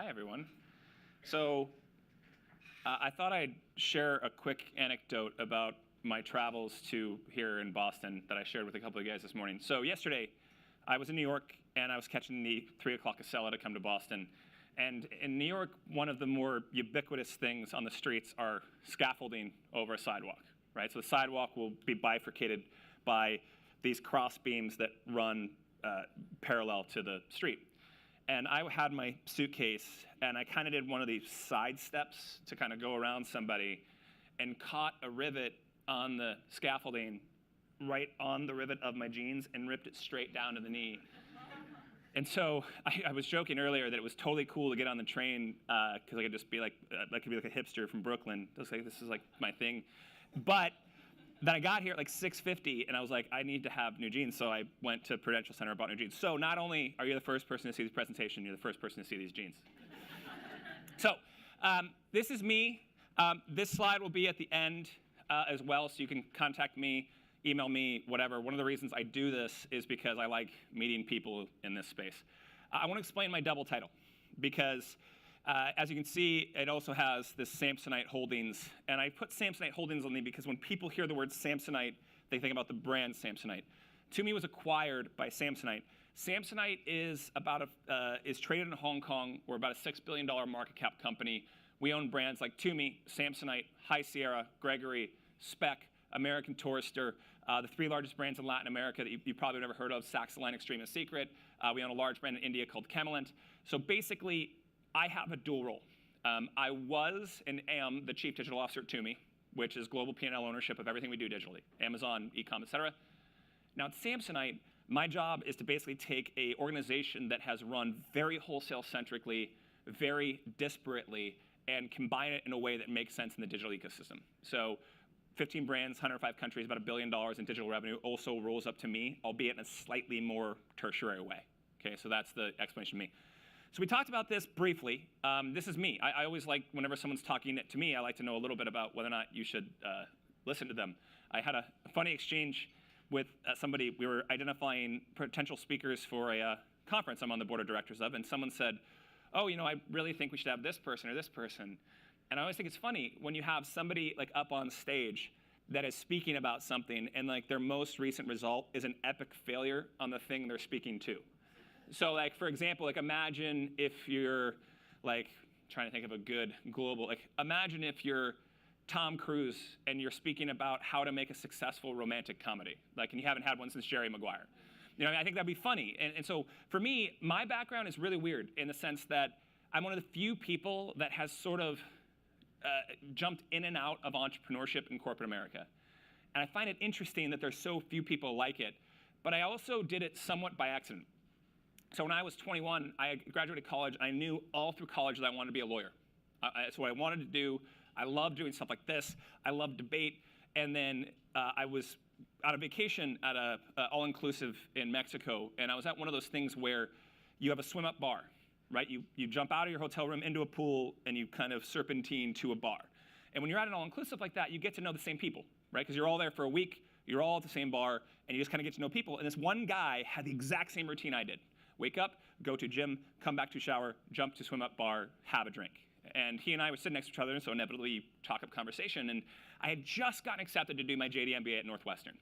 Hi, everyone. So I thought I'd share a quick anecdote about my travels to here in Boston that I shared with a couple of you guys this morning. So yesterday, I was in New York, and I was catching the 3 o'clock Acela to come to Boston. And in New York, one of the more ubiquitous things on the streets are scaffolding over a sidewalk, right? So the sidewalk will be bifurcated by these cross beams that run parallel to the street. And I had my suitcase, and I kind of did one of these side steps to kind of go around somebody and caught a rivet on the scaffolding right on the rivet of my jeans and ripped it straight down to the knee. And so I was joking earlier that it was totally cool to get on the train because I could just be like, I could be like a hipster from Brooklyn. Just like, this is like my thing. But then I got here at like 6:50, and I was like, I need to have new jeans. So I went to Prudential Center and bought new jeans. So not only are you the first person to see this presentation, you're the first person to see these jeans. So this is me. This slide will be at the end as well, so you can contact me, email me, whatever. One of the reasons I do this is because I like meeting people in this space. I want to explain my double title because as you can see, it also has this Samsonite Holdings. And I put Samsonite Holdings on me because when people hear the word Samsonite, they think about the brand Samsonite. Tumi was acquired by Samsonite. Samsonite is traded in Hong Kong. We're about a $6 billion market cap company. We own brands like Tumi, Samsonite, High Sierra, Gregory, Speck, American Tourister, the 3 largest brands in Latin America that you probably never heard of, Saxoline, Extreme, and Secret. We own a large brand in India called Camelent. So basically, I have a dual role. I was and am the chief digital officer at Tumi, which is global P&L ownership of everything we do digitally, Amazon, e-com, et cetera. Now at Samsonite, my job is to basically take an organization that has run very wholesale-centrically, very disparately, and combine it in a way that makes sense in the digital ecosystem. So 15 brands, 105 countries, about $1 billion in digital revenue also rolls up to me, albeit in a slightly more tertiary way. Okay, so that's the explanation of me. So we talked about this briefly. This is me. I always like, whenever someone's talking to me, I like to know a little bit about whether or not you should listen to them. I had a funny exchange with somebody. We were identifying potential speakers for a conference I'm on the board of directors of, and someone said, oh, you know, I really think we should have this person or this person. And I always think it's funny when you have somebody like up on stage that is speaking about something, and like their most recent result is an epic failure on the thing they're speaking to. So like, for example, like imagine if you're like, trying to think of a good global, like imagine if you're Tom Cruise and you're speaking about how to make a successful romantic comedy, like, and you haven't had one since Jerry Maguire. You know, I think that'd be funny. And so for me, my background is really weird in the sense that I'm one of the few people that has sort of jumped in and out of entrepreneurship in corporate America. And I find it interesting that there's so few people like it, but I also did it somewhat by accident. So when I was 21, I graduated college. I knew all through college that I wanted to be a lawyer. That's what I wanted to do. I loved doing stuff like this. I loved debate. And then I was on a vacation at a all-inclusive in Mexico, and I was at one of those things where you have a swim-up bar, right? You jump out of your hotel room into a pool, and you kind of serpentine to a bar. And when you're at an all-inclusive like that, you get to know the same people, right? Because you're all there for a week. You're all at the same bar, and you just kind of get to know people. And this one guy had the exact same routine I did. Wake up, go to gym, come back to shower, jump to swim-up bar, have a drink. And he and I would sit next to each other, and so inevitably you talk up conversation. And I had just gotten accepted to do my JD MBA at Northwestern.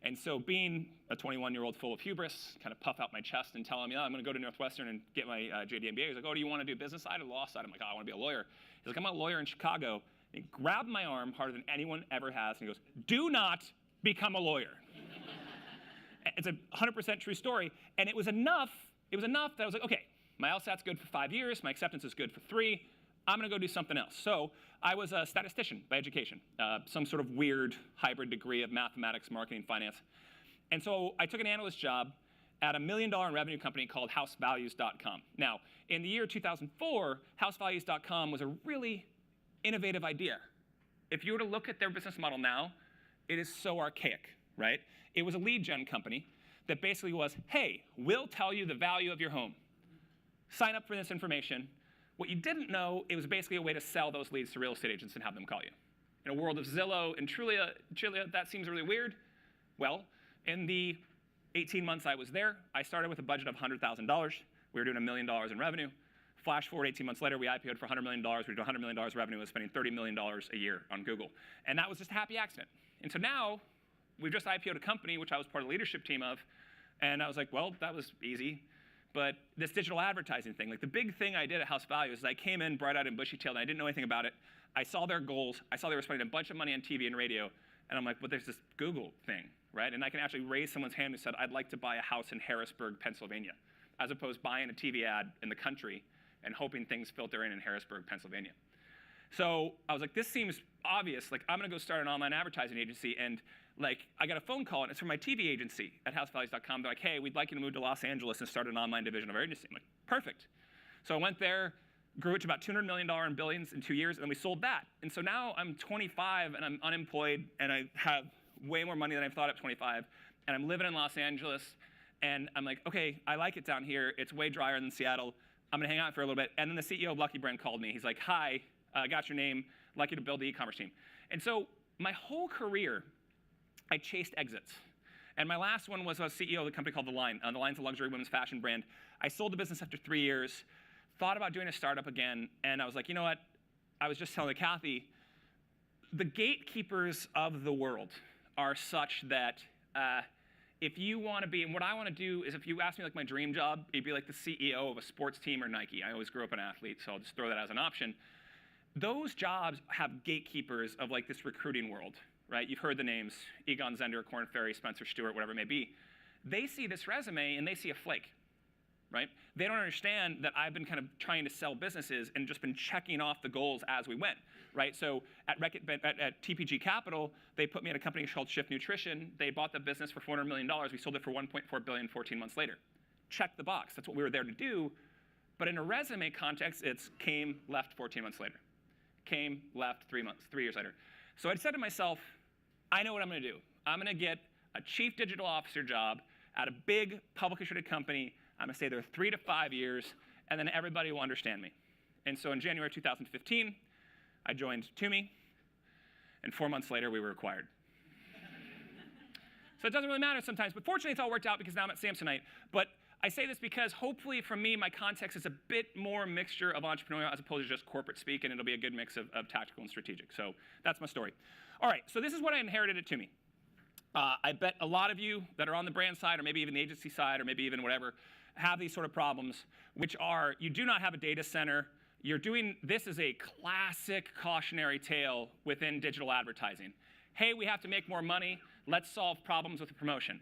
And so being a 21-year-old full of hubris, kind of puff out my chest and tell him, yeah, I'm going to go to Northwestern and get my JD MBA. He's like, oh, do you want to do business side or law side? I'm like, oh, I want to be a lawyer. He's like, I'm a lawyer in Chicago. And he grabbed my arm harder than anyone ever has, and he goes, do not become a lawyer. It's a 100% true story. And it was enough that I was like, okay, my LSAT's good for 5 years. My acceptance is good for 3. I'm going to go do something else. So I was a statistician by education, some sort of weird hybrid degree of mathematics, marketing, finance. And so I took an analyst job at a $1 million in revenue company called housevalues.com. Now, in the year 2004, housevalues.com was a really innovative idea. If you were to look at their business model now, it is so archaic, right? It was a lead gen company that basically was, hey, we'll tell you the value of your home. Sign up for this information. What you didn't know, it was basically a way to sell those leads to real estate agents and have them call you. In a world of Zillow and Trulia, that seems really weird. Well, in the 18 months I was there, I started with a budget of $100,000. We were doing $1 million in revenue. Flash forward 18 months later, we IPO'd for $100 million. We did $100 million revenue. We were spending $30 million a year on Google. And that was just a happy accident. And so now, we've just IPO'd a company, which I was part of the leadership team of. And I was like, well, that was easy. But this digital advertising thing, like the big thing I did at House Value is I came in bright-eyed and bushy-tailed, and I didn't know anything about it. I saw their goals. I saw they were spending a bunch of money on TV and radio. And I'm like, well, there's this Google thing, right? And I can actually raise someone's hand who said, I'd like to buy a house in Harrisburg, Pennsylvania, as opposed to buying a TV ad in the country and hoping things filter in Harrisburg, Pennsylvania. So I was like, this seems obvious. Like, I'm going to go start an online advertising agency. And like, I got a phone call, and it's from my TV agency at housevalues.com. They're like, hey, we'd like you to move to Los Angeles and start an online division of our agency. I'm like, perfect. So I went there, grew it to about $200 million in billings in 2 years, and then we sold that. And so now I'm 25, and I'm unemployed, and I have way more money than I thought at 25, and I'm living in Los Angeles, and I'm like, okay, I like it down here. It's way drier than Seattle. I'm going to hang out for a little bit. And then the CEO of Lucky Brand called me. He's like, hi, I got your name. I'd like you to build the e-commerce team. And so my whole career, I chased exits. And my last one was a CEO of a company called The Line. The Line's a luxury women's fashion brand. I sold the business after 3 years, thought about doing a startup again, and I was like, you know what? I was just telling Kathy, the gatekeepers of the world are such that if you want to be, and what I want to do is if you ask me like my dream job, it'd be like the CEO of a sports team or Nike. I always grew up an athlete, so I'll just throw that as an option. Those jobs have gatekeepers of like this recruiting world, right? You've heard the names, Egon Zehnder, Korn Ferry, Spencer Stewart, whatever it may be. They see this resume and they see a flake, right? They don't understand that I've been kind of trying to sell businesses and just been checking off the goals as we went, right? So at TPG Capital, they put me at a company called Shift Nutrition. They bought the business for $400 million. We sold it for $1.4 billion 14 months later. Check the box. That's what we were there to do. But in a resume context, it's came, left 14 months later. Came, left 3 years later. So I said to myself, I know what I'm going to do. I'm going to get a chief digital officer job at a big publicly traded company. I'm going to stay there 3 to 5 years, and then everybody will understand me. And so in January 2015, I joined Tumi, and 4 months later, we were acquired. So it doesn't really matter sometimes, but fortunately, it's all worked out because now I'm at Samsonite. But I say this because hopefully for me, my context is a bit more mixture of entrepreneurial as opposed to just corporate speak, and it'll be a good mix of tactical and strategic. So that's my story. All right, so this is what I inherited at Tumi. I bet a lot of you that are on the brand side, or maybe even the agency side, or maybe even whatever, have these sort of problems, which are you do not have a data center. You're doing, this is a classic cautionary tale within digital advertising. Hey, we have to make more money. Let's solve problems with a promotion.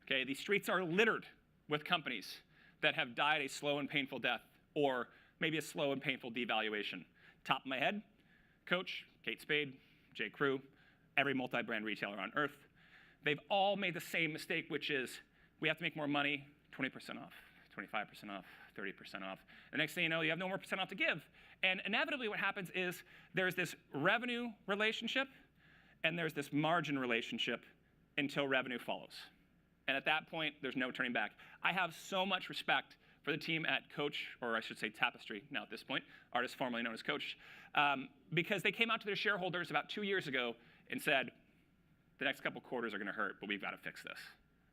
Okay, these streets are littered with companies that have died a slow and painful death, or maybe a slow and painful devaluation. Top of my head, Coach, Kate Spade, J. Crew, every multi-brand retailer on earth. They've all made the same mistake, which is we have to make more money, 20% off, 25% off, 30% off. The next thing you know, you have no more percent off to give. And inevitably what happens is there's this revenue relationship and there's this margin relationship until revenue follows. And at that point, there's no turning back. I have so much respect for the team at Coach, or I should say Tapestry now at this point, artist formerly known as Coach, because they came out to their shareholders about 2 years ago and said, the next couple quarters are going to hurt, but we've got to fix this.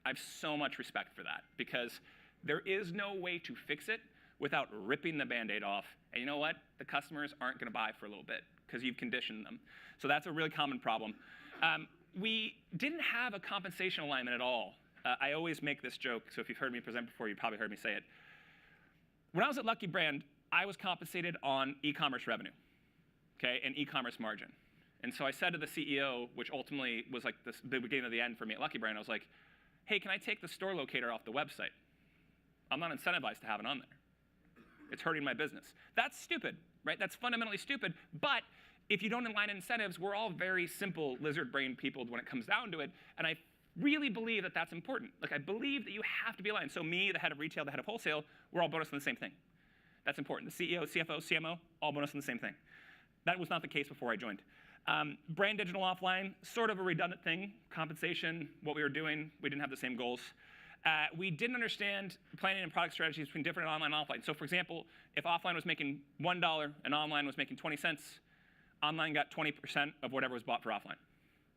I have so much respect for that because there is no way to fix it without ripping the Band-Aid off. And you know what? The customers aren't going to buy for a little bit because you've conditioned them. So that's a really common problem. We didn't have a compensation alignment at all. I always make this joke, so if you've heard me present before, you probably heard me say it. When I was at Lucky Brand, I was compensated on e-commerce revenue, okay, and e-commerce margin. And so I said to the CEO, which ultimately was like the beginning of the end for me at Lucky Brand, I was like, hey, can I take the store locator off the website? I'm not incentivized to have it on there. It's hurting my business. That's stupid, right? That's fundamentally stupid. But if you don't align incentives, we're all very simple lizard-brained people when it comes down to it. And I really believe that that's important. Like, I believe that you have to be aligned. So me, the head of retail, the head of wholesale, we're all bonus on the same thing. That's important. The CEO, CFO, CMO, all bonus on the same thing. That was not the case before I joined. Brand digital offline, sort of a redundant thing. Compensation, what we were doing, we didn't have the same goals. We didn't understand planning and product strategies between different online and offline. So for example, if offline was making $1 and online was making 20 cents, online got 20% of whatever was bought for offline.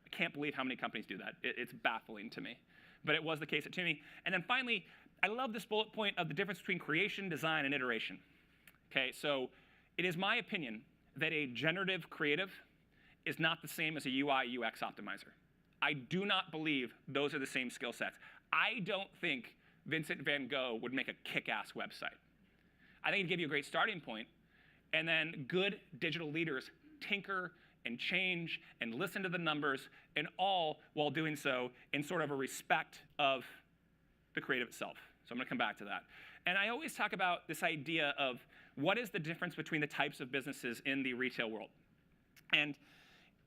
I can't believe how many companies do that. It's baffling to me. But it was the case at Tumi. And then finally, I love this bullet point of the difference between creation, design, and iteration. Okay, so it is my opinion that a generative creative is not the same as a UI UX optimizer. I do not believe those are the same skill sets. I don't think Vincent van Gogh would make a kick-ass website. I think it'd give you a great starting point, and then good digital leaders tinker and change and listen to the numbers, and all while doing so in sort of a respect of the creative itself. So I'm going to come back to that. And I always talk about this idea of what is the difference between the types of businesses in the retail world. And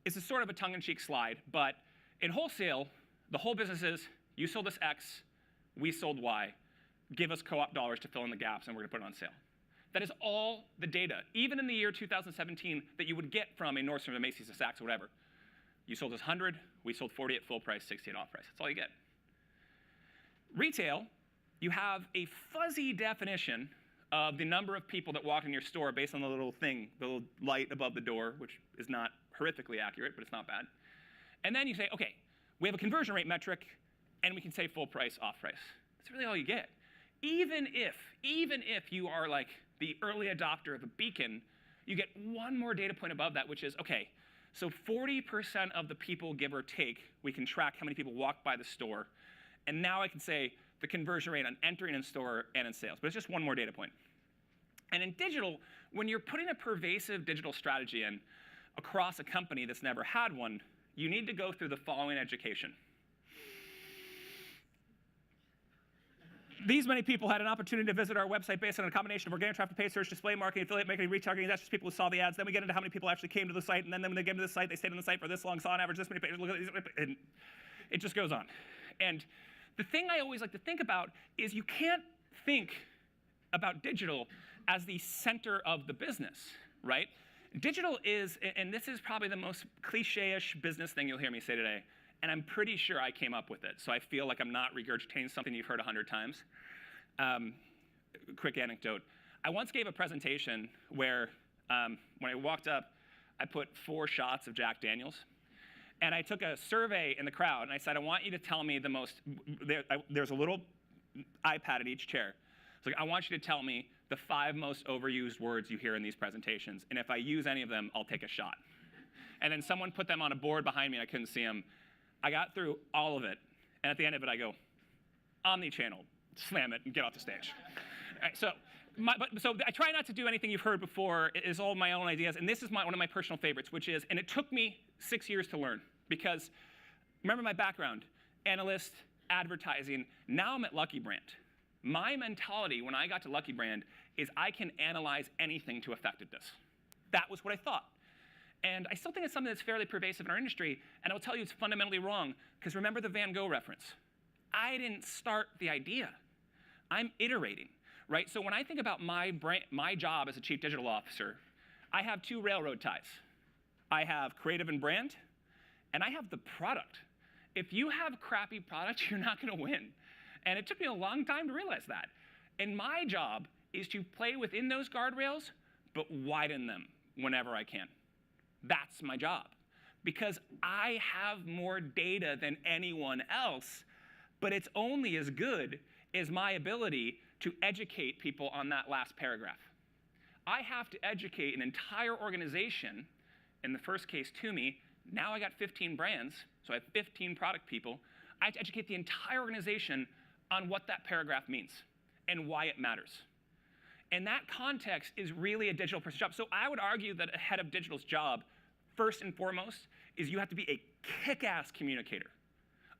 it's a sort of a tongue-in-cheek slide, but in wholesale, the whole business is, you sold us X, we sold Y. Give us co-op dollars to fill in the gaps, and we're going to put it on sale. That is all the data, even in the year 2017, that you would get from a Nordstrom, a Macy's, a Saks, or whatever. You sold us 100, we sold 40 at full price, 60 at off price. That's all you get. Retail, you have a fuzzy definition of the number of people that walk in your store based on the little thing, the little light above the door, which is not horrifically accurate, but it's not bad. And then you say, OK, we have a conversion rate metric, and we can say full price, off price. That's really all you get. Even if you are like the early adopter of a beacon, you get one more data point above that, which is, OK, so 40% of the people, give or take, we can track how many people walk by the store. And now I can say the conversion rate on entering in store and in sales. But it's just one more data point. And in digital, when you're putting a pervasive digital strategy in across a company that's never had one, you need to go through the following education. These many people had an opportunity to visit our website based on a combination of organic traffic, paid search, display marketing, affiliate marketing, retargeting. That's just people who saw the ads. Then we get into how many people actually came to the site. And then when they came to the site, they stayed on the site for this long, saw on average this many pages. Look at these, and it just goes on. And the thing I always like to think about is you can't think about digital as the center of the business, right? Digital is, and this is probably the most cliche-ish business thing you'll hear me say today, and I'm pretty sure I came up with it, so I feel like I'm not regurgitating something you've heard 100 times. Quick anecdote. I once gave a presentation where when I walked up, I put 4 shots of Jack Daniels. And I took a survey in the crowd, and I said, I want you to tell me the most, there's a little iPad at each chair. So I want you to tell me the 5 most overused words you hear in these presentations. And if I use any of them, I'll take a shot. And then someone put them on a board behind me, and I couldn't see them. I got through all of it. And at the end of it, I go, omni-channel, slam it, and get off the stage. All right, so I try not to do anything you've heard before. It is all my own ideas. And this is one of my personal favorites, which is, and it took me 6 years to learn. Because remember my background, analyst, advertising. Now I'm at Lucky Brand. My mentality when I got to Lucky Brand is I can analyze anything to effectiveness. That was what I thought. And I still think it's something that's fairly pervasive in our industry. And I'll tell you it's fundamentally wrong. Because remember the Van Gogh reference. I didn't start the idea. I'm iterating. Right? So when I think about my job as a chief digital officer, I have 2 railroad ties. I have creative and brand, and I have the product. If you have crappy product, you're not going to win. And it took me a long time to realize that. And my job is to play within those guardrails, but widen them whenever I can. That's my job. Because I have more data than anyone else, but it's only as good as my ability to educate people on that last paragraph. I have to educate an entire organization, in the first case, Tumi. Now I got 15 brands, so I have 15 product people. I have to educate the entire organization on what that paragraph means and why it matters. And that context is really a digital person's job. So I would argue that a head of digital's job, first and foremost, is you have to be a kick-ass communicator.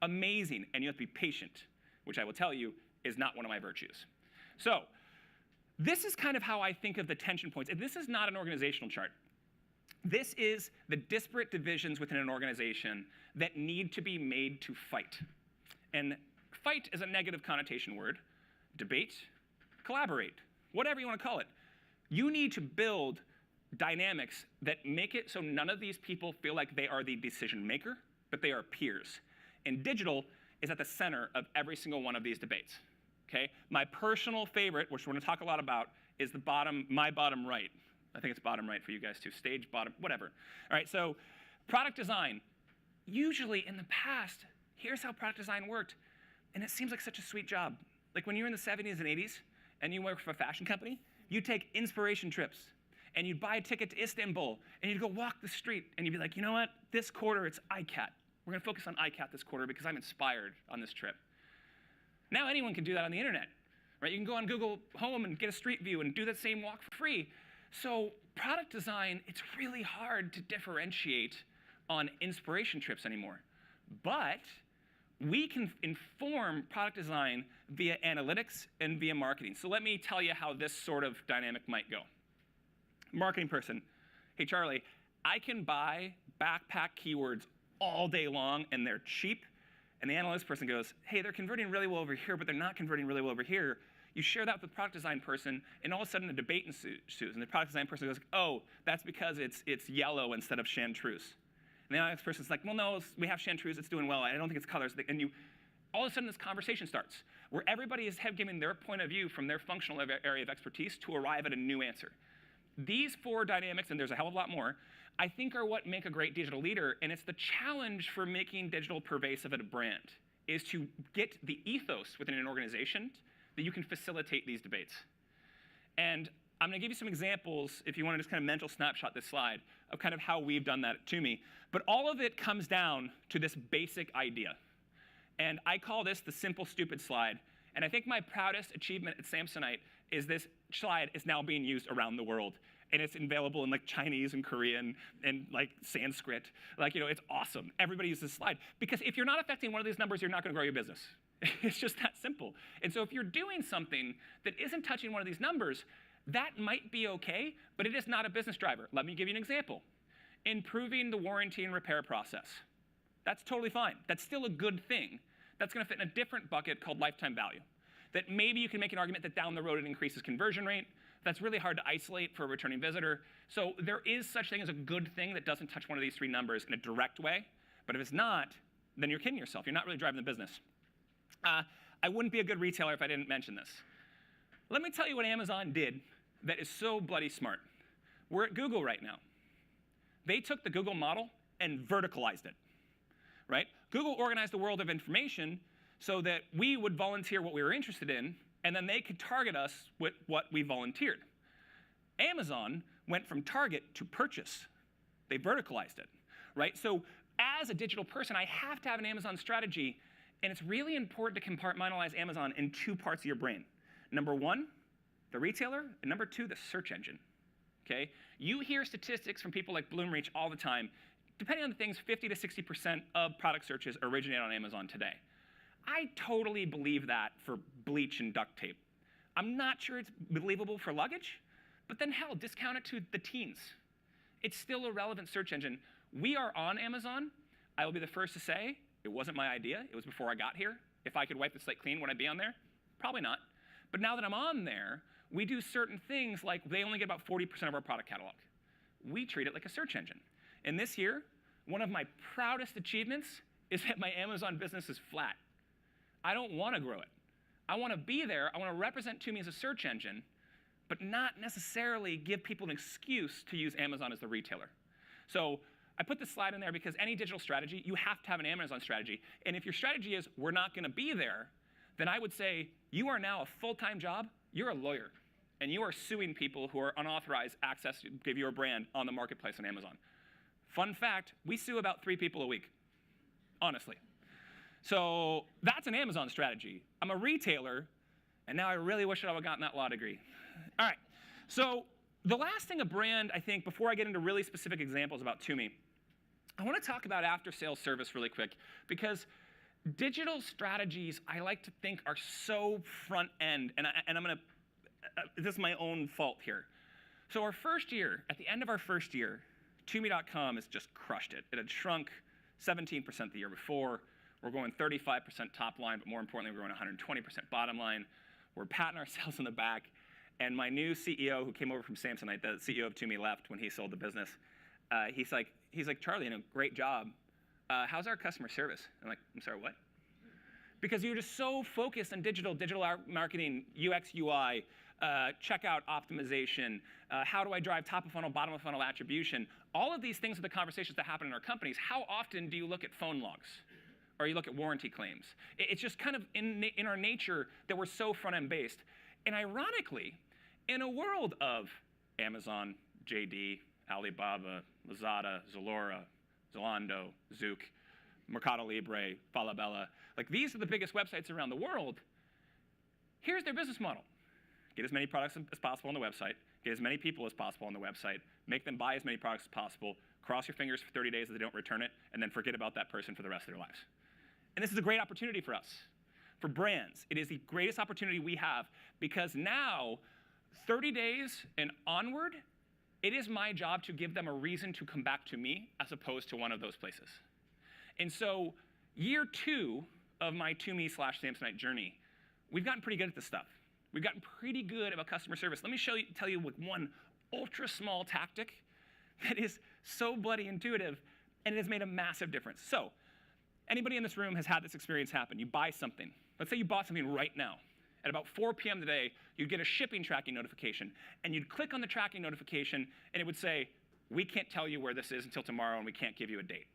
Amazing, and you have to be patient, which I will tell you is not one of my virtues. So this is kind of how I think of the tension points. And this is not an organizational chart. This is the disparate divisions within an organization that need to be made to fight. And fight is a negative connotation word. Debate, collaborate, whatever you want to call it. You need to build dynamics that make it so none of these people feel like they are the decision maker, but they are peers. And digital is at the center of every single one of these debates. Okay? My personal favorite, which we're going to talk a lot about, is my bottom right. I think it's bottom right for you guys too. Stage, bottom, whatever. All right, so product design. Usually in the past, here's how product design worked. And it seems like such a sweet job. Like when you're in the 70s and 80s and you work for a fashion company, you'd take inspiration trips, and you'd buy a ticket to Istanbul, and you'd go walk the street, and you'd be like, you know what? This quarter, it's ICAT. We're going to focus on ICAT this quarter because I'm inspired on this trip. Now anyone can do that on the internet, right? You can go on Google Home and get a street view and do that same walk for free. So product design, it's really hard to differentiate on inspiration trips anymore. But we can inform product design via analytics and via marketing. So let me tell you how this sort of dynamic might go. Marketing person, hey Charlie, I can buy backpack keywords all day long and they're cheap. And the analytics person goes, hey, they're converting really well over here, but they're not converting really well over here. You share that with the product design person, and all of a sudden a debate ensues. And the product design person goes, oh, that's because it's yellow instead of chartreuse. And the analytics person's like, well, no, we have chartreuse, it's doing well. I don't think it's colors. And all of a sudden this conversation starts, where everybody is giving their point of view from their functional area of expertise to arrive at a new answer. These four dynamics, and there's a hell of a lot more, I think are what make a great digital leader, and it's the challenge for making digital pervasive at a brand, is to get the ethos within an organization that you can facilitate these debates. And I'm going to give you some examples, if you want to just kind of mental snapshot this slide, of kind of how we've done that at Tumi. But all of it comes down to this basic idea. And I call this the simple, stupid slide. And I think my proudest achievement at Samsonite is this slide is now being used around the world. And it's available in like Chinese and Korean and like Sanskrit. Like, you know, it's awesome. Everybody uses this slide. Because if you're not affecting one of these numbers, you're not going to grow your business. It's just that simple. And so if you're doing something that isn't touching one of these numbers, that might be OK, but it is not a business driver. Let me give you an example. Improving the warranty and repair process. That's totally fine. That's still a good thing. That's going to fit in a different bucket called lifetime value. That maybe you can make an argument that down the road it increases conversion rate. That's really hard to isolate for a returning visitor. So there is such thing as a good thing that doesn't touch one of these three numbers in a direct way. But if it's not, then you're kidding yourself. You're not really driving the business. I wouldn't be a good retailer if I didn't mention this. Let me tell you what Amazon did that is so bloody smart. We're at Google right now. They took the Google model and verticalized it, right? Google organized the world of information so that we would volunteer what we were interested in, and then they could target us with what we volunteered. Amazon went from target to purchase. They verticalized it, right? So as a digital person, I have to have an Amazon strategy, and it's really important to compartmentalize Amazon in two parts of your brain. Number one, the retailer, and number two, the search engine, okay? You hear statistics from people like Bloomreach all the time. Depending on the things, 50 to 60% of product searches originate on Amazon today. I totally believe that for bleach and duct tape. I'm not sure it's believable for luggage, but then hell, discount it to the teens. It's still a relevant search engine. We are on Amazon. I will be the first to say it wasn't my idea. It was before I got here. If I could wipe the slate clean, would I be on there? Probably not. But now that I'm on there, we do certain things like they only get about 40% of our product catalog. We treat it like a search engine. And this year, one of my proudest achievements is that my Amazon business is flat. I don't want to grow it. I want to be there. I want to represent Tumi as a search engine, but not necessarily give people an excuse to use Amazon as the retailer. So I put this slide in there because any digital strategy, you have to have an Amazon strategy. And if your strategy is we're not going to be there, then I would say you are now a full-time job. You're a lawyer, and you are suing people who are unauthorized access to give your brand on the marketplace on Amazon. Fun fact, we sue about 3 people a week, honestly. So that's an Amazon strategy. I'm a retailer, and now I really wish I would have gotten that law degree. All right, so the last thing a brand, I think, before I get into really specific examples about Tumi, I want to talk about after-sales service really quick, because digital strategies, I like to think, are so front-end, and I'm going to, this is my own fault here. So our first year, at the end of our first year, Tumi.com has just crushed it. It had shrunk 17% the year before. We're going 35% top line, but more importantly, we're going 120% bottom line. We're patting ourselves on the back. And my new CEO, who came over from Samsonite, the CEO of Tumi, left when he sold the business. He's like, Charlie, you know, great job. How's our customer service? I'm like, I'm sorry, what? Because you're just so focused on digital marketing, UX, UI, checkout optimization, how do I drive top of funnel, bottom of funnel attribution. All of these things are the conversations that happen in our companies. How often do you look at phone logs? Or you look at warranty claims? It's just kind of in our nature that we're so front-end based. And ironically, in a world of Amazon, JD, Alibaba, Lazada, Zalora, Zalando, Zook, Mercado Libre, Falabella, like these are the biggest websites around the world. Here's their business model. Get as many products as possible on the website, get as many people as possible on the website, make them buy as many products as possible, cross your fingers for 30 days that they don't return it, and then forget about that person for the rest of their lives. And this is a great opportunity for us. For brands, it is the greatest opportunity we have because now, 30 days and onward, it is my job to give them a reason to come back to me as opposed to one of those places. And so year 2 of my Tumi/Samsonite journey, we've gotten pretty good at this stuff. We've gotten pretty good about customer service. Let me tell you one ultra small tactic that is so bloody intuitive, and it has made a massive difference. So anybody in this room has had this experience happen. You buy something. Let's say you bought something right now. At about 4 p.m. today, you'd get a shipping tracking notification, and you'd click on the tracking notification, and it would say, we can't tell you where this is until tomorrow, and we can't give you a date.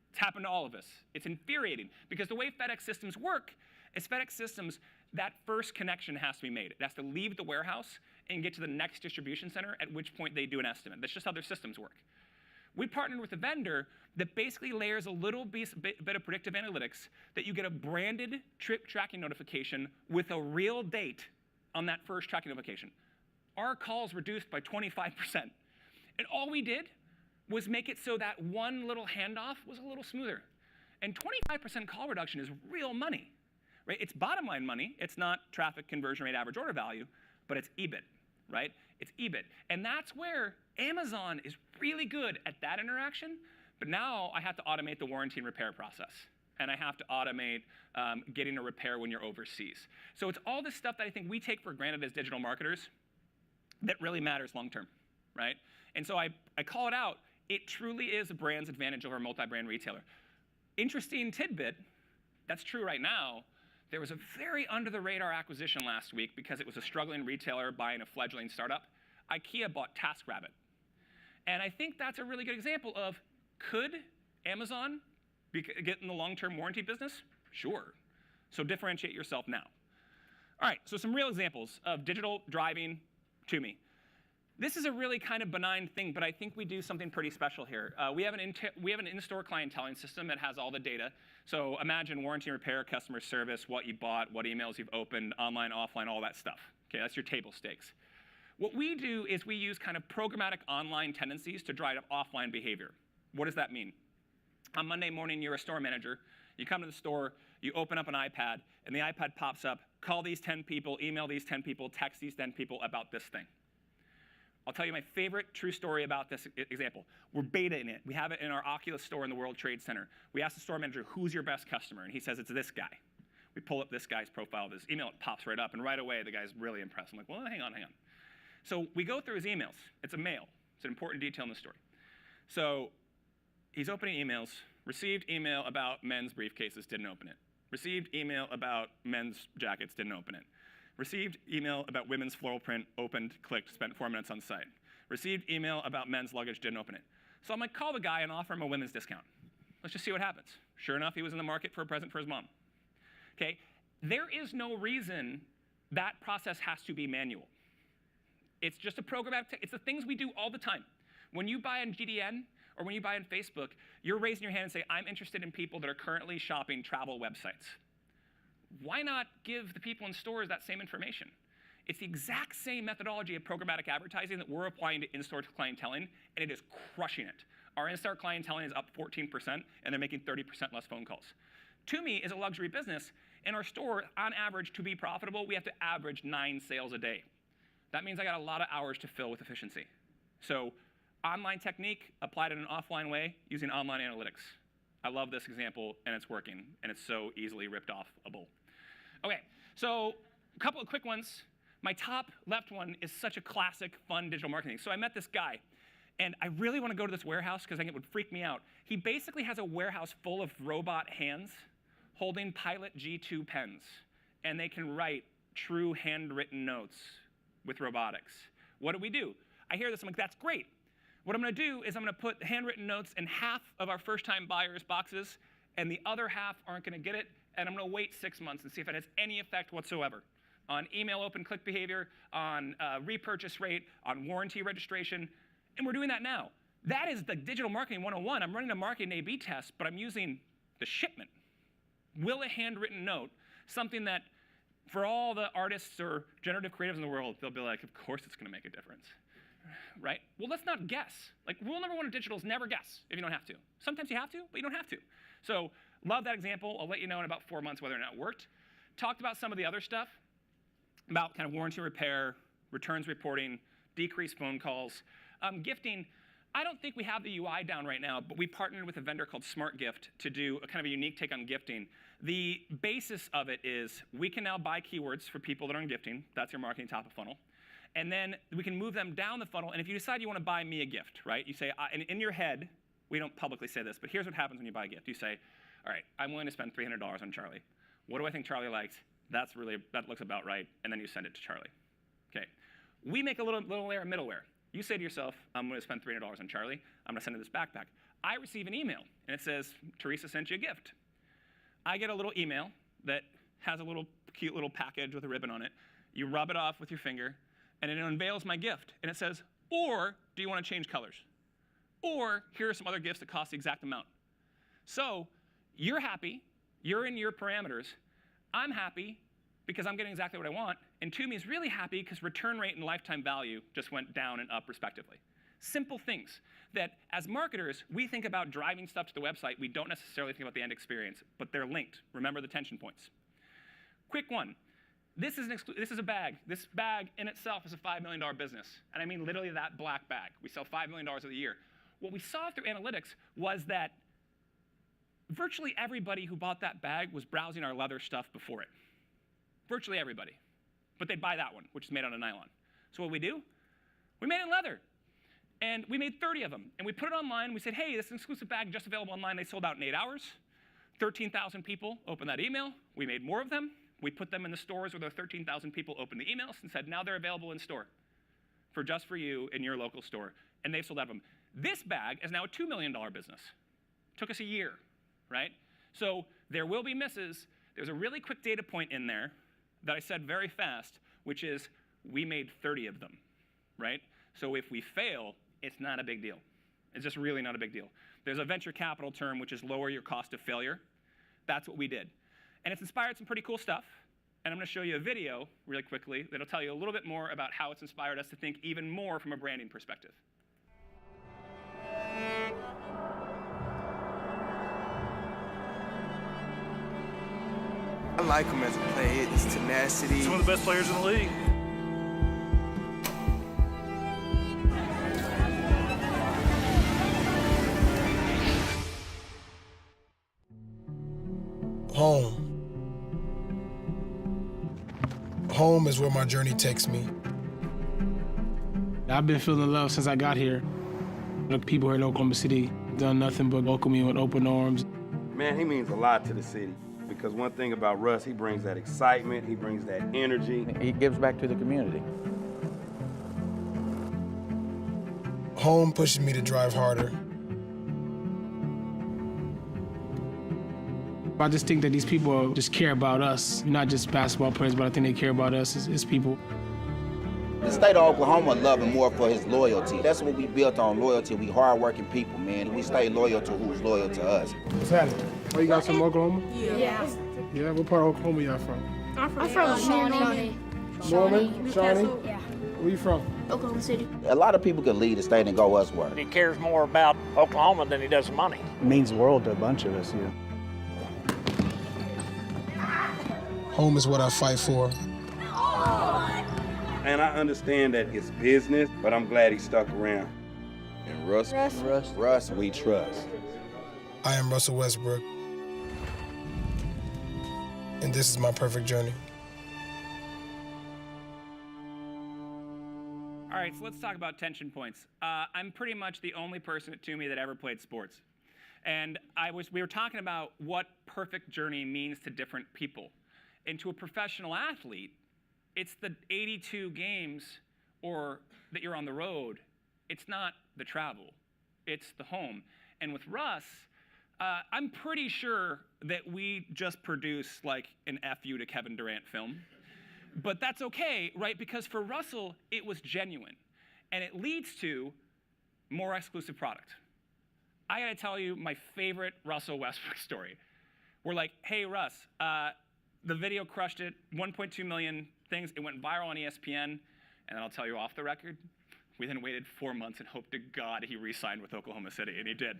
It's happened to all of us. It's infuriating, because the way FedEx systems work is FedEx systems, that first connection has to be made. It has to leave the warehouse and get to the next distribution center, at which point they do an estimate. That's just how their systems work. We partnered with a vendor that basically layers a little bit of predictive analytics that you get a branded trip tracking notification with a real date on that first tracking notification. Our calls reduced by 25%. And all we did was make it so that one little handoff was a little smoother. And 25% call reduction is real money, right? It's bottom line money. It's not traffic conversion rate average order value, but it's EBIT, right? It's EBIT. And that's where Amazon is really good at that interaction, but now I have to automate the warranty and repair process. And I have to automate getting a repair when you're overseas. So it's all this stuff that I think we take for granted as digital marketers that really matters long term, right? And so I call it out. It truly is a brand's advantage over a multi-brand retailer. Interesting tidbit, that's true right now. There was a very under-the-radar acquisition last week because it was a struggling retailer buying a fledgling startup. IKEA bought TaskRabbit. And I think that's a really good example of, could Amazon get in the long-term warranty business? Sure. So differentiate yourself now. All right, so some real examples of digital driving Tumi. This is a really kind of benign thing, but I think we do something pretty special here. We have an in-store clienteling system that has all the data. So imagine warranty and repair, customer service, what you bought, what emails you've opened, online, offline, all that stuff. Okay, that's your table stakes. What we do is we use kind of programmatic online tendencies to drive offline behavior. What does that mean? On Monday morning, you're a store manager. You come to the store, you open up an iPad, and the iPad pops up, call these 10 people, email these 10 people, text these 10 people about this thing. I'll tell you my favorite true story about this example. We're beta-ing it. We have it in our Oculus store in the World Trade Center. We asked the store manager, who's your best customer? And he says, it's this guy. We pull up this guy's profile, this email, it pops right up, and right away, the guy's really impressed. I'm like, well, hang on. So we go through his emails. It's a mail. It's an important detail in the story. So he's opening emails, received email about men's briefcases, didn't open it. Received email about men's jackets, didn't open it. Received email about women's floral print, opened, clicked, spent 4 minutes on site. Received email about men's luggage, didn't open it. So I'm like, call the guy and offer him a women's discount. Let's just see what happens. Sure enough, he was in the market for a present for his mom. Okay, there is no reason that process has to be manual. It's just a programmatic, it's the things we do all the time. When you buy on GDN or when you buy on Facebook, you're raising your hand and say, I'm interested in people that are currently shopping travel websites. Why not give the people in stores that same information? It's the exact same methodology of programmatic advertising that we're applying to in-store clienteling, and it is crushing it. Our in-store clienteling is up 14%, and they're making 30% less phone calls. Tumi is a luxury business. In our store, on average, to be profitable, we have to average 9 sales a day. That means I got a lot of hours to fill with efficiency. So online technique applied in an offline way using online analytics. I love this example, and it's working, and it's so easily ripped offable. Okay, so a couple of quick ones. My top left one is such a classic, fun digital marketing. So I met this guy, and I really want to go to this warehouse because I think it would freak me out. He basically has a warehouse full of robot hands holding Pilot G2 pens, and they can write true handwritten notes with robotics. What do? I hear this, I'm like, that's great. What I'm going to do is I'm going to put handwritten notes in half of our first-time buyers' boxes, and the other half aren't going to get it, and I'm going to wait 6 months and see if it has any effect whatsoever. on email open click behavior, on repurchase rate, on warranty registration, and we're doing that now. That is the digital marketing 101. I'm running a marketing A/B test, but I'm using the shipment. Will a handwritten note, something that for all the artists or generative creatives in the world, they'll be like, of course it's going to make a difference, right? Well, let's not guess. Like, rule number one of digital is never guess if you don't have to. Sometimes you have to, but you don't have to. So love that example. I'll let you know in about 4 months whether or not it worked. Talked about some of the other stuff, about kind of warranty repair, returns reporting, decreased phone calls. Gifting, I don't think we have the UI down right now, but we partnered with a vendor called SmartGift to do a kind of a unique take on gifting. The basis of it is we can now buy keywords for people that are in gifting. That's your marketing top of funnel. And then we can move them down the funnel. And if you decide you want to buy me a gift, right? You say, and in your head, we don't publicly say this, but here's what happens when you buy a gift. You say, all right, I'm willing to spend $300 on Charlie. What do I think Charlie likes? That looks about right. And then you send it to Charlie. Okay. We make a little layer of middleware. You say to yourself, I'm going to spend $300 on Charlie. I'm going to send him this backpack. I receive an email, and it says, Teresa sent you a gift. I get a little email that has a little cute little package with a ribbon on it. You rub it off with your finger, and it unveils my gift. And it says, or do you want to change colors? Or here are some other gifts that cost the exact amount. So you're happy. You're in your parameters. I'm happy because I'm getting exactly what I want. And Tumi is really happy because return rate and lifetime value just went down and up respectively. Simple things that as marketers, we think about driving stuff to the website. We don't necessarily think about the end experience, but they're linked. Remember the tension points. Quick one. This is a bag. This bag in itself is a $5 million business. And I mean literally that black bag. We sell $5 million a year. What we saw through analytics was that virtually everybody who bought that bag was browsing our leather stuff before it. Virtually everybody. But they'd buy that one, which is made out of nylon. So what we do? We made it in leather. And we made 30 of them. And we put it online. We said, hey, this is an exclusive bag just available online. They sold out in 8 hours. 13,000 people opened that email. We made more of them. We put them in the stores where the 13,000 people opened the emails and said, now they're available in store for just for you in your local store. And they've sold out of them. This bag is now a $2 million business. Took us a year, right? So there will be misses. There's a really quick data point in there that I said very fast, which is we made 30 of them, right? So if we fail, it's not a big deal. It's just really not a big deal. There's a venture capital term, which is lower your cost of failure. That's what we did. And it's inspired some pretty cool stuff. And I'm going to show you a video really quickly that'll tell you a little bit more about how it's inspired us to think even more from a branding perspective. I like him as a player. His tenacity. He's one of the best players in the league. Home. Home is where my journey takes me. I've been feeling love since I got here. The people here in Oklahoma City done nothing but welcome me with open arms. Man, he means a lot to the city because one thing about Russ, he brings that excitement, he brings that energy. He gives back to the community. Home pushes me to drive harder. I just think that these people just care about us, not just basketball players, but I think they care about us as people. The state of Oklahoma love him more for his loyalty. That's what we built on, loyalty. We hard-working people, man. We stay loyal to who's loyal to us. What's happening? Oh, you guys from Oklahoma? Yeah. Yeah, what part of Oklahoma y'all from? I'm from Shawnee. Norman? Shawnee? Yeah. Where you from? Oklahoma City. A lot of people could leave the state and go elsewhere. He cares more about Oklahoma than he does money. It means the world to a bunch of us here. Home is what I fight for. And I understand that it's business, but I'm glad he stuck around. And Russ, we trust. I am Russell Westbrook, and this is my perfect journey. All right, so let's talk about tension points. I'm pretty much the only person at Tumi that ever played sports. And we were talking about what perfect journey means to different people. And to a professional athlete, it's the 82 games or that you're on the road. It's not the travel. It's the home. And with Russ, I'm pretty sure that we just produced like an F you to Kevin Durant film. But that's okay, right? Because for Russell, it was genuine. And it leads to more exclusive product. I gotta tell you my favorite Russell Westbrook story. We're like, hey, Russ, the video crushed it, 1.2 million things. It went viral on ESPN. And then I'll tell you off the record, we then waited 4 months and hoped to God he re-signed with Oklahoma City, and he did.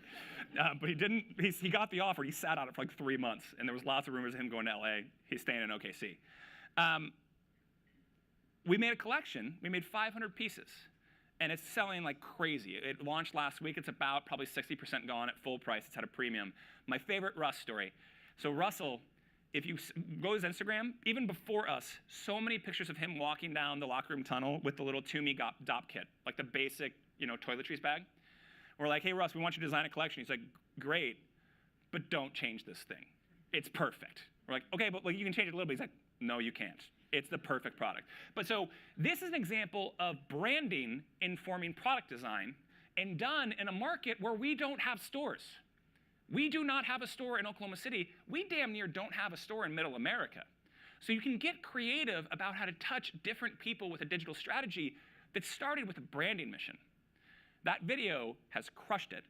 But he didn't. He got the offer. He sat on it for like 3 months, and there was lots of rumors of him going to LA. He's staying in OKC. We made a collection. We made 500 pieces, and it's selling like crazy. It launched last week. It's about probably 60% gone at full price. It's at a premium. My favorite Russ story. So Russell, if you go to his Instagram, even before us, so many pictures of him walking down the locker room tunnel with the little Tumi DOP kit, like the basic, toiletries bag. We're like, hey, Russ, we want you to design a collection. He's like, great, but don't change this thing. It's perfect. We're like, okay, but you can change it a little bit. He's like, no, you can't. It's the perfect product. But so this is an example of branding informing product design and done in a market where we don't have stores. We do not have a store in Oklahoma City. We damn near don't have a store in Middle America. So you can get creative about how to touch different people with a digital strategy that started with a branding mission. That video has crushed it.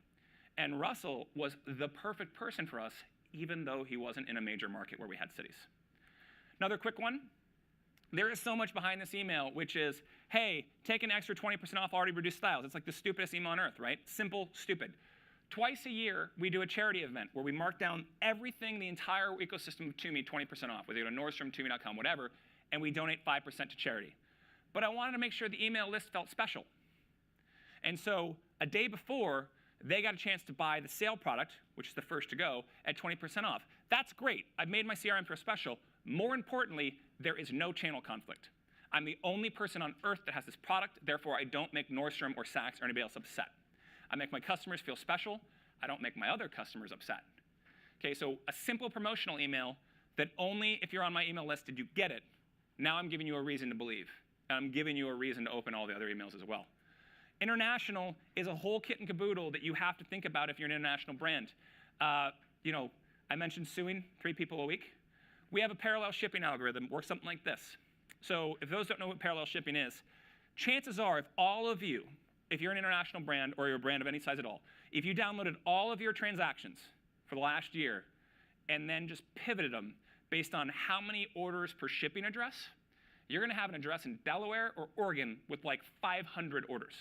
And Russell was the perfect person for us, even though he wasn't in a major market where we had cities. Another quick one. There is so much behind this email, which is, hey, take an extra 20% off already reduced styles. It's like the stupidest email on earth, right? Simple, stupid. Twice a year, we do a charity event where we mark down everything, the entire ecosystem of Tumi, 20% off, whether you go to Nordstrom, Tumi.com, whatever, and we donate 5% to charity. But I wanted to make sure the email list felt special. And so a day before, they got a chance to buy the sale product, which is the first to go, at 20% off. That's great. I've made my CRM for special. More importantly, there is no channel conflict. I'm the only person on earth that has this product, therefore I don't make Nordstrom or Saks or anybody else upset. I make my customers feel special. I don't make my other customers upset. Okay, so a simple promotional email that only if you're on my email list did you get it. Now I'm giving you a reason to believe. And I'm giving you a reason to open all the other emails as well. International is a whole kit and caboodle that you have to think about if you're an international brand. I mentioned suing 3 people a week. We have a parallel shipping algorithm, works something like this. So if those don't know what parallel shipping is, chances are if all of you, if you're an international brand or you're a brand of any size at all, if you downloaded all of your transactions for the last year and then just pivoted them based on how many orders per shipping address, you're going to have an address in Delaware or Oregon with like 500 orders.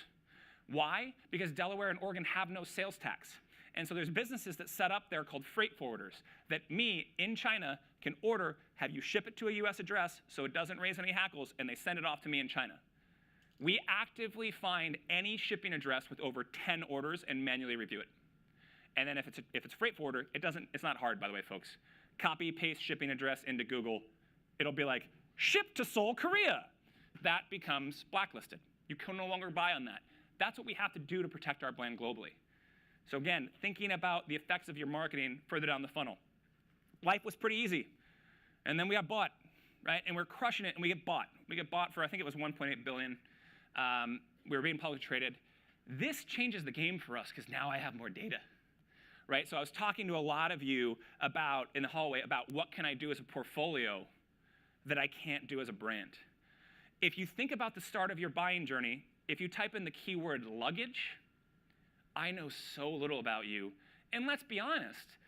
Why? Because Delaware and Oregon have no sales tax. And so there's businesses that set up there called freight forwarders that me in China can order, have you ship it to a US address so it doesn't raise any hackles, and they send it off to me in China. We actively find any shipping address with over 10 orders and manually review it. And then if it's freight forwarder, it's not hard, by the way, folks. Copy, paste shipping address into Google. It'll be like, ship to Seoul, Korea. That becomes blacklisted. You can no longer buy on that. That's what we have to do to protect our brand globally. So again, thinking about the effects of your marketing further down the funnel. Life was pretty easy. And then we got bought, right? And we're crushing it, and we get bought. We get bought for, I think it was $1.8 billion. We were being publicly traded. This changes the game for us because now I have more data, right? So I was talking to a lot of you in the hallway about what can I do as a portfolio that I can't do as a brand. If you think about the start of your buying journey, if you type in the keyword luggage, I know so little about you. And let's be honest,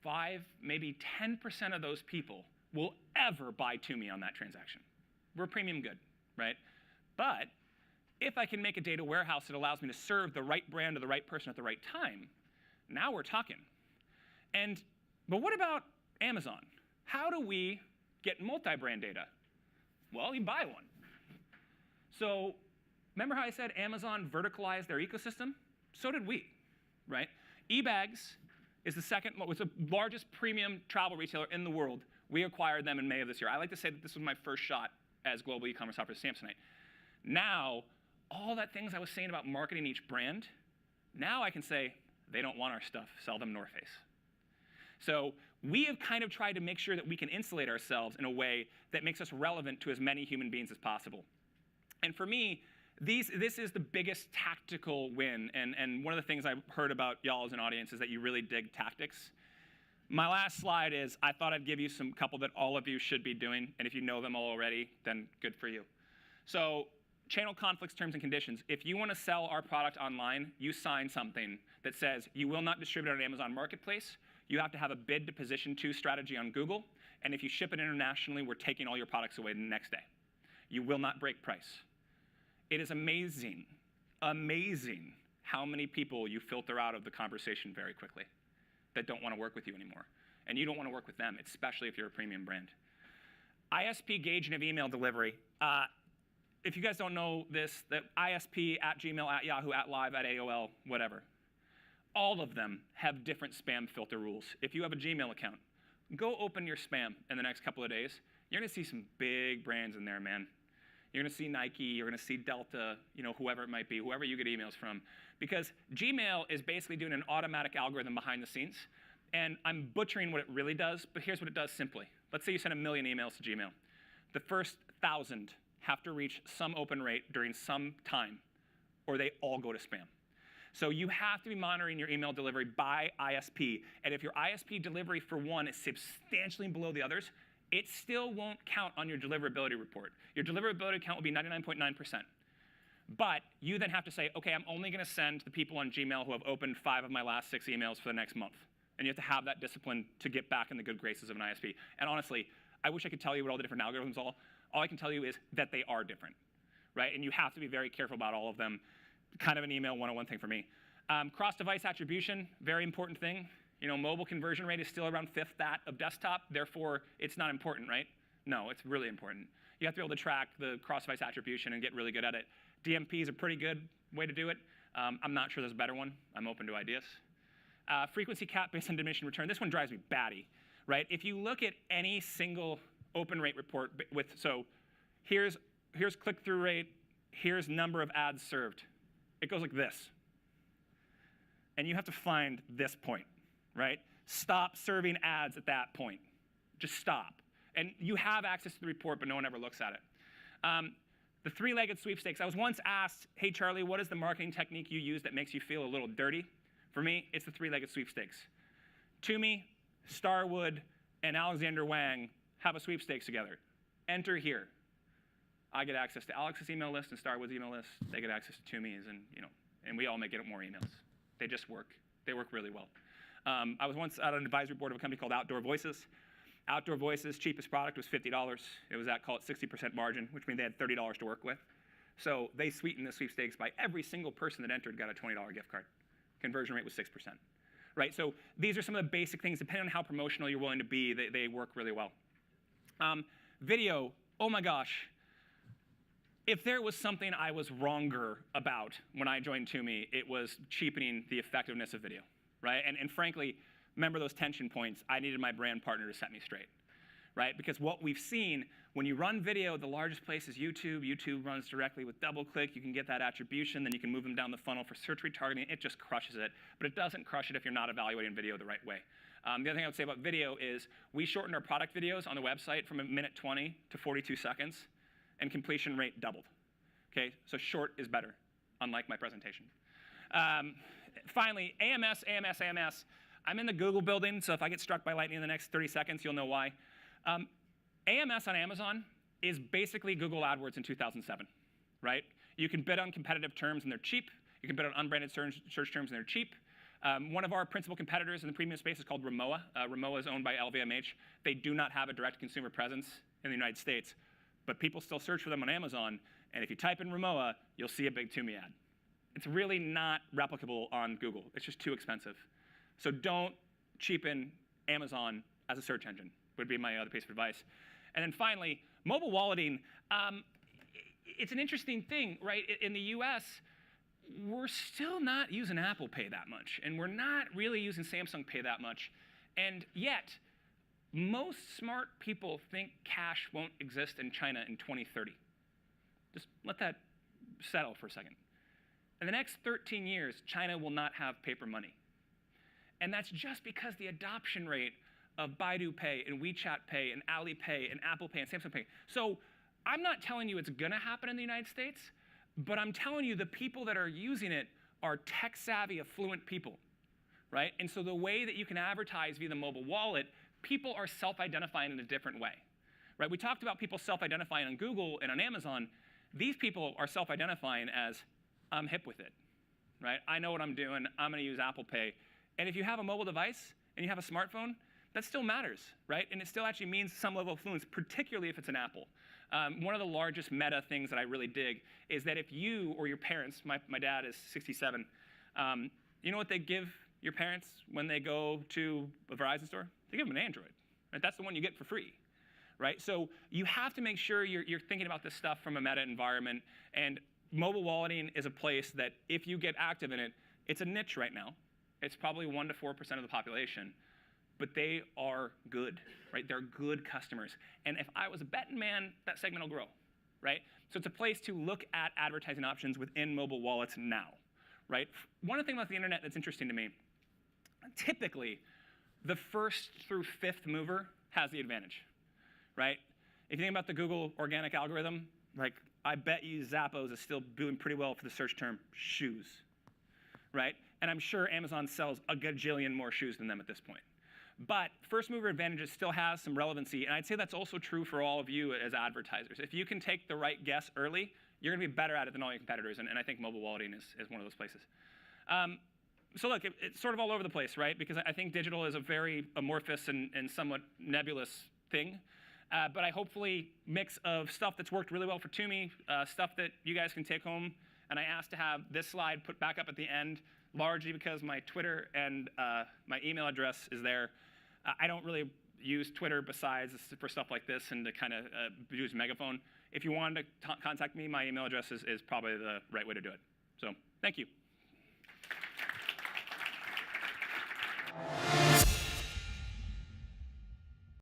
5, maybe 10% of those people will ever buy Tumi on that transaction. We're premium good, right? But if I can make a data warehouse that allows me to serve the right brand to the right person at the right time, now we're talking. But what about Amazon? How do we get multi-brand data? Well, you buy one. So remember how I said Amazon verticalized their ecosystem? So did we, right? eBags is the largest premium travel retailer in the world. We acquired them in May of this year. I like to say that this was my first shot as global e-commerce operator at Samsonite. Now, all that things I was saying about marketing each brand, now I can say, they don't want our stuff, sell them North Face. So we have kind of tried to make sure that we can insulate ourselves in a way that makes us relevant to as many human beings as possible. And for me, this is the biggest tactical win. And one of the things I've heard about y'all as an audience is that you really dig tactics. My last slide is I thought I'd give you some couple that all of you should be doing, and if you know them all already, then good for you. So channel conflicts, terms and conditions. If you want to sell our product online, you sign something that says you will not distribute on Amazon Marketplace. You have to have a bid to position to strategy on Google. And if you ship it internationally, we're taking all your products away the next day. You will not break price. It is amazing, amazing how many people you filter out of the conversation very quickly that don't want to work with you anymore. And you don't want to work with them, especially if you're a premium brand. ISP gauging of email delivery. If you guys don't know this, that ISP at Gmail, at Yahoo, at Live, at AOL, whatever, all of them have different spam filter rules. If you have a Gmail account, go open your spam in the next couple of days. You're going to see some big brands in there, man. You're going to see Nike, you're going to see Delta, whoever it might be, whoever you get emails from. Because Gmail is basically doing an automatic algorithm behind the scenes. And I'm butchering what it really does, but here's what it does simply. Let's say you send 1 million emails to Gmail. The first 1,000 have to reach some open rate during some time, or they all go to spam. So you have to be monitoring your email delivery by ISP. And if your ISP delivery for one is substantially below the others, it still won't count on your deliverability report. Your deliverability count will be 99.9%. But you then have to say, OK, I'm only going to send the people on Gmail who have opened 5 of my last 6 emails for the next month. And you have to have that discipline to get back in the good graces of an ISP. And honestly, I wish I could tell you what all the different algorithms are. All I can tell you is that they are different, right? And you have to be very careful about all of them. Kind of an email 101 thing for me. Cross-device attribution, very important thing. Mobile conversion rate is still around 1/5 that of desktop. Therefore, it's not important, right? No, it's really important. You have to be able to track the cross-device attribution and get really good at it. DMP is a pretty good way to do it. I'm not sure there's a better one. I'm open to ideas. Frequency cap based on diminishing return. This one drives me batty, right? If you look at any single open rate report so here's click-through rate, here's number of ads served. It goes like this. And you have to find this point, right? Stop serving ads at that point. Just stop. And you have access to the report, but no one ever looks at it. The 3-legged sweepstakes. I was once asked, hey, Charlie, what is the marketing technique you use that makes you feel a little dirty? For me, it's the 3-legged sweepstakes. Tumi, Starwood, and Alexander Wang have a sweepstakes together. Enter here. I get access to Alex's email list and Starwood's email list. They get access to Tumi's, and we all may get more emails. They just work. They work really well. I was once on an advisory board of a company called Outdoor Voices. Outdoor Voices' cheapest product was $50. It was at, call it 60% margin, which means they had $30 to work with. So they sweetened the sweepstakes by every single person that entered got a $20 gift card. Conversion rate was 6%. Right? So these are some of the basic things. Depending on how promotional you're willing to be, they work really well. Video, oh my gosh. If there was something I was wronger about when I joined Tumi, it was cheapening the effectiveness of video, right? And frankly, remember those tension points, I needed my brand partner to set me straight, right? Because what we've seen, when you run video, the largest place is YouTube. YouTube runs directly with DoubleClick. You can get that attribution, then you can move them down the funnel for search retargeting. It just crushes it. But it doesn't crush it if you're not evaluating video the right way. The other thing I would say about video is we shortened our product videos on the website from 1:20 to 42 seconds, and completion rate doubled. Okay, so short is better, unlike my presentation. Finally, AMS. I'm in the Google building, so if I get struck by lightning in the next 30 seconds, you'll know why. AMS on Amazon is basically Google AdWords in 2007, right? You can bid on competitive terms and they're cheap. You can bid on unbranded search terms and they're cheap. One of our principal competitors in the premium space is called Rimowa. Rimowa is owned by LVMH. They do not have a direct consumer presence in the United States, but people still search for them on Amazon. And if you type in Rimowa, you'll see a big Tumi ad. It's really not replicable on Google. It's just too expensive. So don't cheapen Amazon as a search engine, would be my other piece of advice. And then finally, mobile walleting. It's an interesting thing, right? In the US, we're still not using Apple Pay that much, and we're not really using Samsung Pay that much. And yet, most smart people think cash won't exist in China in 2030. Just let that settle for a second. In the next 13 years, China will not have paper money. And that's just because the adoption rate of Baidu Pay and WeChat Pay and Alipay and Apple Pay and Samsung Pay. So I'm not telling you it's going to happen in the United States, but I'm telling you the people that are using it are tech-savvy, affluent people right? And so the way that you can advertise via the mobile wallet, people are self-identifying in a different way, right? We talked about people self-identifying on Google and on Amazon. These people are self-identifying as, I'm hip with it, right? I know what I'm doing. I'm going to use Apple Pay. And if you have a mobile device and you have a smartphone, that still matters, right? And it still actually means some level of influence, particularly if it's an Apple. One of the largest meta things that I really dig is that if you or your parents, my dad is 67, you know what they give your parents when they go to a Verizon store? They give them an Android, right? That's the one you get for free, right? So you have to make sure you're thinking about this stuff from a meta environment. And mobile walleting is a place that if you get active in it, it's a niche right now. It's probably 1 to 4% of the population. But they are good, right? They're good customers. And if I was a betting man, that segment will grow, right? So it's a place to look at advertising options within mobile wallets now, right? One thing about the internet that's interesting to me, typically, the first through fifth mover has the advantage, right? If you think about the Google organic algorithm, like I bet you Zappos is still doing pretty well for the search term shoes, right? And I'm sure Amazon sells a gajillion more shoes than them at this point. But first mover advantages still has some relevancy, and I'd say that's also true for all of you as advertisers. If you can take the right guess early, you're going to be better at it than all your competitors, and I think mobile walleting is one of those places. So look, it's sort of all over the place, right? Because I think digital is a very amorphous and somewhat nebulous thing. But I hopefully mix of stuff that's worked really well for Tumi, stuff that you guys can take home. And I asked to have this slide put back up at the end, largely because my Twitter and my email address is there. I don't really use Twitter besides for stuff like this and to kind of use megaphone. If you wanted to contact me, my email address is probably the right way to do it. So thank you.